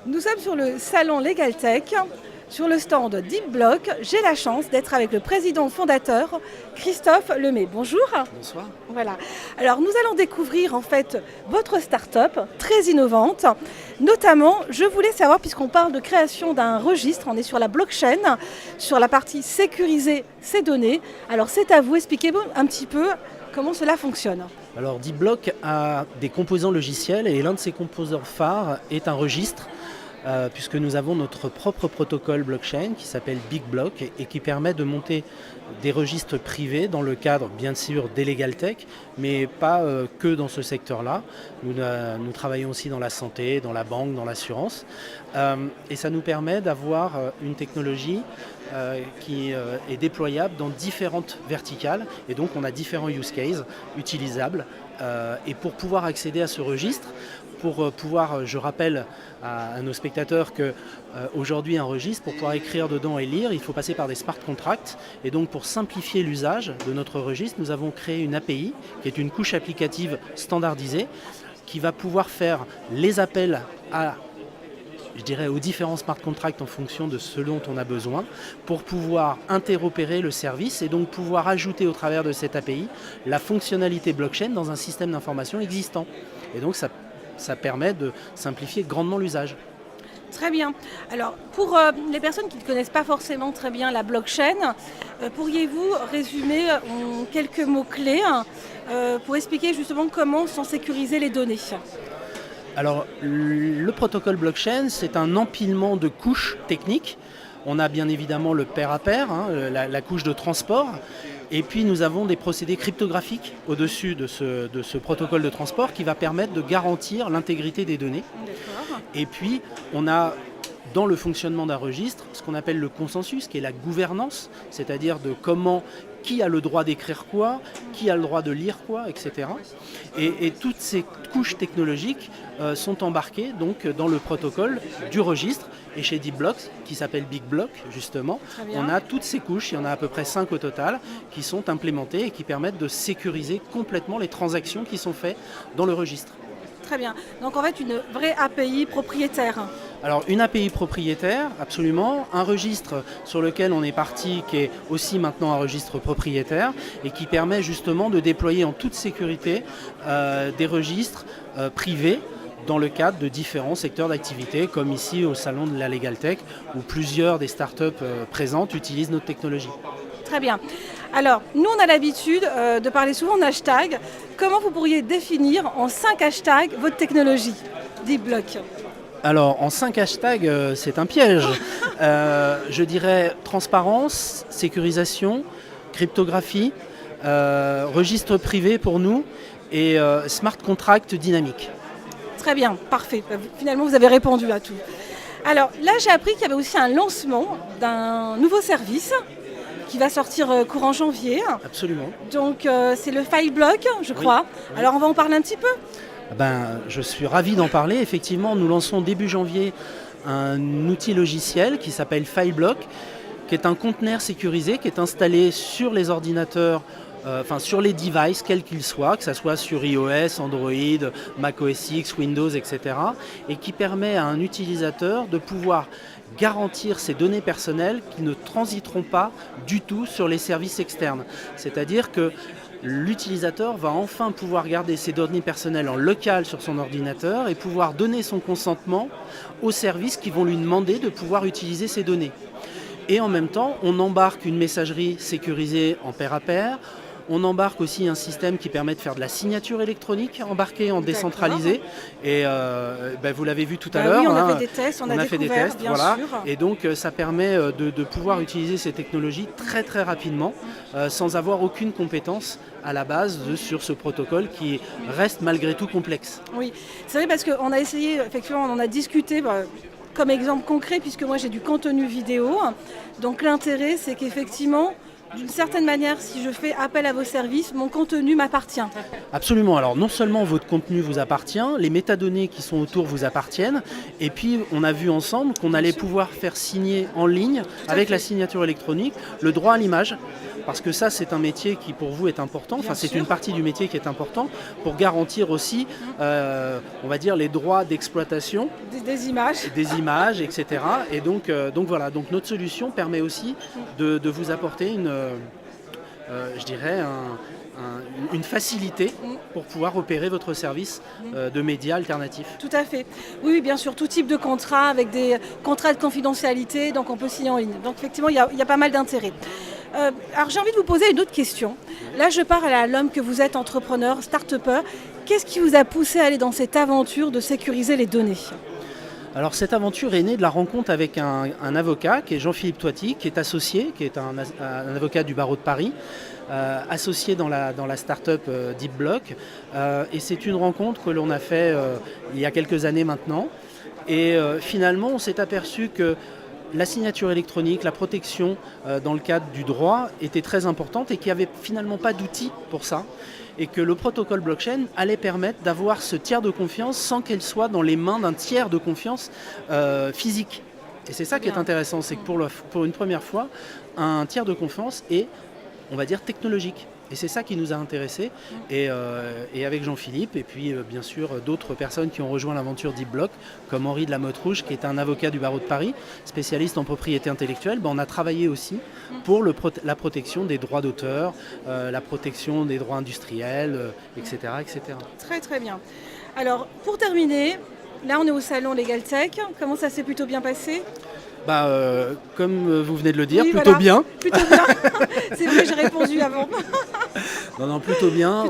Nous sommes sur le salon LegalTech, sur le stand DeepBlock. J'ai la chance d'être avec le président fondateur, Christophe Lemay. Bonjour. Bonsoir. Voilà. Alors nous allons découvrir en fait votre start-up très innovante. Notamment, je voulais savoir, puisqu'on parle de création d'un registre, on est sur la blockchain, sur la partie sécuriser ces données. Alors c'est à vous, expliquez-moi un petit peu comment cela fonctionne. Alors DeepBlock a des composants logiciels et l'un de ces composants phares est un registre puisque nous avons notre propre protocole blockchain qui s'appelle BigBlock et qui permet de monter des registres privés dans le cadre bien sûr des LegalTech, mais pas que dans ce secteur-là. Nous travaillons aussi dans la santé, dans la banque, dans l'assurance et ça nous permet d'avoir une technologie qui est déployable dans différentes verticales et donc on a différents use cases utilisables et pour pouvoir accéder à ce registre, pour pouvoir, je rappelle à nos spectateurs qu'aujourd'hui un registre, pour pouvoir écrire dedans et lire, il faut passer par des smart contracts. Et donc pour simplifier l'usage de notre registre, nous avons créé une API qui est une couche applicative standardisée qui va pouvoir faire les appels aux différents smart contracts en fonction de ce dont on a besoin pour pouvoir interopérer le service et donc pouvoir ajouter au travers de cette API la fonctionnalité blockchain dans un système d'information existant. Et donc ça permet de simplifier grandement l'usage. Très bien. Alors, pour les personnes qui ne connaissent pas forcément très bien la blockchain, pourriez-vous résumer en quelques mots-clés pour expliquer justement comment sont sécurisées les données ? Alors, le protocole blockchain, c'est un empilement de couches techniques. On a bien évidemment le pair à pair, la couche de transport. Et puis nous avons des procédés cryptographiques au-dessus de ce protocole de transport qui va permettre de garantir l'intégrité des données. D'accord. Et puis on a dans le fonctionnement d'un registre ce qu'on appelle le consensus, qui est la gouvernance, c'est-à-dire de qui a le droit d'écrire quoi, qui a le droit de lire quoi, etc. Et toutes ces couches technologiques sont embarquées donc dans le protocole du registre. Et chez DeepBlock, qui s'appelle BigBlock justement, on a toutes ces couches, il y en a à peu près 5 au total, qui sont implémentées et qui permettent de sécuriser complètement les transactions qui sont faites dans le registre. Très bien. Donc en fait, une vraie API propriétaire. Alors une API propriétaire, absolument, un registre sur lequel on est parti, qui est aussi maintenant un registre propriétaire et qui permet justement de déployer en toute sécurité des registres privés dans le cadre de différents secteurs d'activité, comme ici au salon de la LegalTech, où plusieurs des startups présentes utilisent notre technologie. Très bien. Alors, nous, on a l'habitude de parler souvent en hashtag. Comment vous pourriez définir en 5 hashtags votre technologie DeepBlock ? Alors, en 5 hashtags, c'est un piège. Je dirais transparence, sécurisation, cryptographie, registre privé pour nous et smart contract dynamique. Très bien, parfait. Finalement, vous avez répondu à tout. Alors là, j'ai appris qu'il y avait aussi un lancement d'un nouveau service qui va sortir courant janvier. Absolument. Donc, c'est le FileBlock, je crois. Oui. Alors, on va en parler un petit peu ? Je suis ravi d'en parler. Effectivement, nous lançons début janvier un outil logiciel qui s'appelle FileBlock, qui est un conteneur sécurisé qui est installé sur les ordinateurs, sur les devices, quels qu'ils soient, que ce soit sur iOS, Android, Mac OS X, Windows, etc. et qui permet à un utilisateur de pouvoir garantir ses données personnelles qui ne transiteront pas du tout sur les services externes. C'est-à-dire que l'utilisateur va enfin pouvoir garder ses données personnelles en local sur son ordinateur et pouvoir donner son consentement aux services qui vont lui demander de pouvoir utiliser ces données. Et en même temps, on embarque une messagerie sécurisée en pair à pair. On embarque aussi un système qui permet de faire de la signature électronique embarquée en décentralisé. Et vous l'avez vu tout à l'heure. Oui, on a fait des tests, on a fait des tests, bien sûr. Et donc ça permet de pouvoir utiliser ces technologies très très rapidement sans avoir aucune compétence à la base sur ce protocole qui reste malgré tout complexe. Oui, c'est vrai parce qu'on a essayé, effectivement, on en a discuté. Comme exemple concret, puisque moi j'ai du contenu vidéo. Donc l'intérêt, c'est qu'effectivement, d'une certaine manière, si je fais appel à vos services, mon contenu m'appartient. Absolument. Alors non seulement votre contenu vous appartient, les métadonnées qui sont autour vous appartiennent, et puis on a vu ensemble qu'on allait pouvoir faire signer en ligne, avec la signature électronique, le droit à l'image parce que ça c'est un métier qui pour vous est important, enfin c'est une partie du métier qui est important pour garantir aussi, on va dire, les droits d'exploitation des images, etc. Et donc voilà, donc notre solution permet aussi de vous apporter je dirais une facilité pour pouvoir opérer votre service de médias alternatifs. Tout à fait. Oui, bien sûr, tout type de contrat avec des contrats de confidentialité, donc on peut signer en ligne. Donc effectivement, il y a pas mal d'intérêt. Alors j'ai envie de vous poser une autre question. Là, je parle à l'homme que vous êtes, entrepreneur, start-upper. Qu'est-ce qui vous a poussé à aller dans cette aventure de sécuriser les données ? Alors cette aventure est née de la rencontre avec un avocat qui est Jean-Philippe Toiti, qui est associé, qui est un avocat du barreau de Paris, associé dans la start-up Deep Block. Et c'est une rencontre que l'on a fait il y a quelques années maintenant. Et finalement, on s'est aperçu que la signature électronique, la protection dans le cadre du droit était très importante et qu'il n'y avait finalement pas d'outils pour ça. Et que le protocole blockchain allait permettre d'avoir ce tiers de confiance sans qu'elle soit dans les mains d'un tiers de confiance physique. Et c'est ça qui est intéressant, c'est que pour une première fois, un tiers de confiance est, on va dire, technologique. Et c'est ça qui nous a intéressés. Et avec Jean-Philippe, et puis bien sûr d'autres personnes qui ont rejoint l'aventure Deep Block, comme Henri de la Motte-Rouge, qui est un avocat du barreau de Paris, spécialiste en propriété intellectuelle, on a travaillé aussi pour la protection des droits d'auteur, la protection des droits industriels, etc., etc. Très très bien. Alors pour terminer, là on est au salon Legal Tech. Comment ça s'est plutôt bien passé ? Comme vous venez de le dire, oui, plutôt bien. Plutôt bien. C'est vrai, j'ai répondu avant. Non, plutôt bien.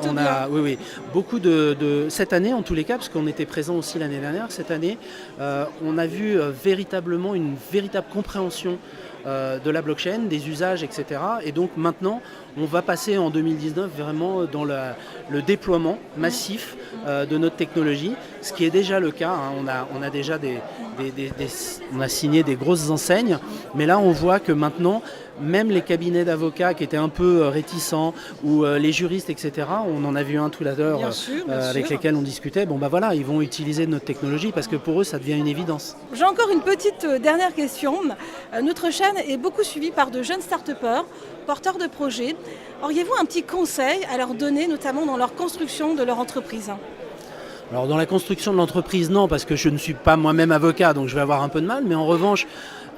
Oui, beaucoup de cette année, en tous les cas, parce qu'on était présent aussi l'année dernière, cette année, on a vu véritablement une véritable compréhension de la blockchain, des usages, etc. Et donc maintenant, on va passer en 2019 vraiment dans le déploiement massif de notre technologie, ce qui est déjà le cas. On a déjà on a signé des grosses enseignes, mais là on voit que maintenant, même les cabinets d'avocats qui étaient un peu réticents, ou les juristes, etc., on en a vu un tout à l'heure avec lesquels on discutait, voilà, ils vont utiliser notre technologie parce que pour eux ça devient une évidence. J'ai encore une petite dernière question. Notre chaîne est beaucoup suivie par de jeunes start-upers, porteurs de projets. Auriez-vous un petit conseil à leur donner, notamment dans leur construction de leur entreprise ? Alors dans la construction de l'entreprise, non, parce que je ne suis pas moi-même avocat, donc je vais avoir un peu de mal, mais en revanche,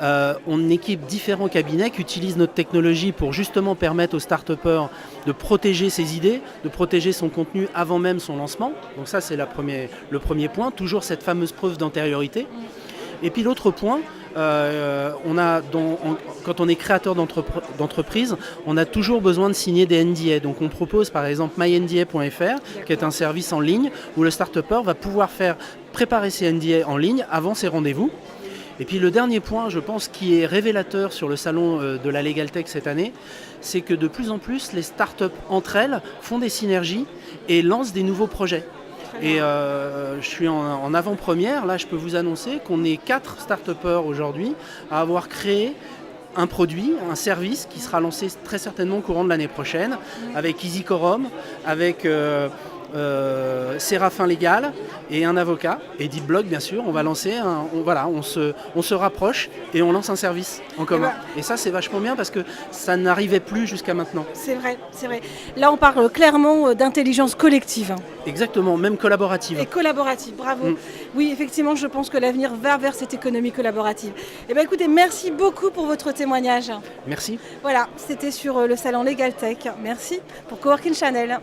on équipe différents cabinets qui utilisent notre technologie pour justement permettre aux start-upers de protéger ses idées, de protéger son contenu avant même son lancement. Donc ça, c'est le premier point, toujours cette fameuse preuve d'antériorité. Et puis l'autre point, quand on est créateur d'entreprise, on a toujours besoin de signer des NDA. Donc on propose par exemple mynda.fr, qui est un service en ligne où le start-upper va pouvoir préparer ses NDA en ligne avant ses rendez-vous. Et puis le dernier point, je pense, qui est révélateur sur le salon de la Legal Tech cette année, c'est que de plus en plus, les startups entre elles font des synergies et lancent des nouveaux projets. Et je suis en avant-première, là je peux vous annoncer qu'on est 4 start-upers aujourd'hui à avoir créé un produit, un service qui sera lancé très certainement au courant de l'année prochaine, avec EasyQuorum, avec Séraphin Légal et un avocat, et Deep Block bien sûr. On va lancer, on se rapproche et on lance un service en commun. Et ça c'est vachement bien parce que ça n'arrivait plus jusqu'à maintenant. C'est vrai. Là on parle clairement d'intelligence collective. Exactement, même collaborative. Et collaborative, bravo. Oui, effectivement, je pense que l'avenir va vers cette économie collaborative. Eh bien écoutez, merci beaucoup pour votre témoignage. Merci. Voilà, c'était sur le salon Legal Tech. Merci pour Coworking Channel.